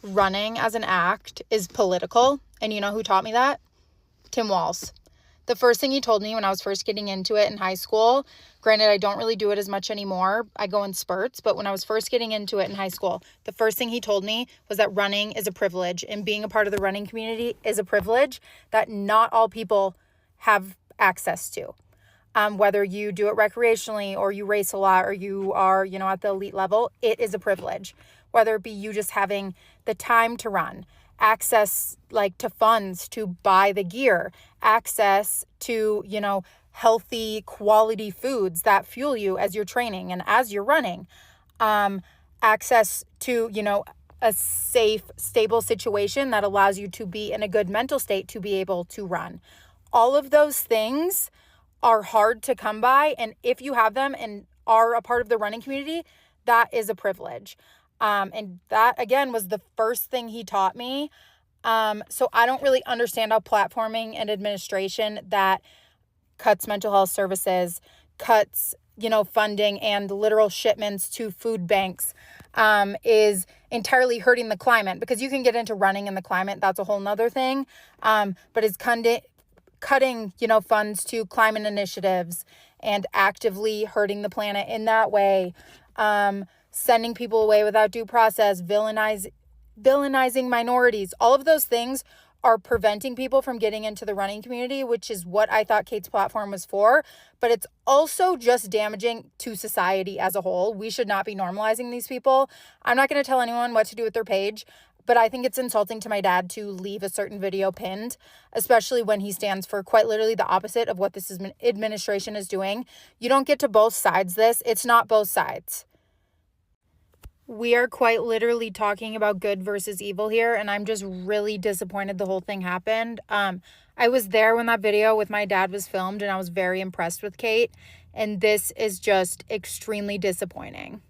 running as an act is political. And you know who taught me that? Tim Walz. The first thing he told me when I was first getting into it in high school, granted, I don't really do it as much anymore. I go in spurts, but when I was first getting into it in high school, the first thing he told me was that running is a privilege, and being a part of the running community is a privilege that not all people have access to. Whether you do it recreationally or you race a lot or you are, at the elite level, it is a privilege. Whether it be you just having the time to run, access to funds to buy the gear, access to, healthy quality foods that fuel you as you're training and as you're running, access to, a safe, stable situation that allows you to be in a good mental state to be able to run. All of those things are hard to come by. And if you have them and are a part of the running community, that is a privilege. And that, again, was the first thing he taught me. So I don't really understand how platforming and administration that cuts mental health services, cuts, funding and literal shipments to food banks, is entirely hurting the climate, because you can get into running in the climate. That's a whole nother thing. But it's cutting, funds to climate initiatives and actively hurting the planet in that way. Sending people away without due process, villainizing minorities. All of those things are preventing people from getting into the running community, which is what I thought Kate's platform was for. But it's also just damaging to society as a whole. We should not be normalizing these people. I'm not going to tell anyone what to do with their page, but I think it's insulting to my dad to leave a certain video pinned, especially when he stands for quite literally the opposite of what this administration is doing. You don't get to both sides this. It's not both sides. We are quite literally talking about good versus evil here, and I'm just really disappointed the whole thing happened. I was there when that video with my dad was filmed, and I was very impressed with Kate, and this is just extremely disappointing.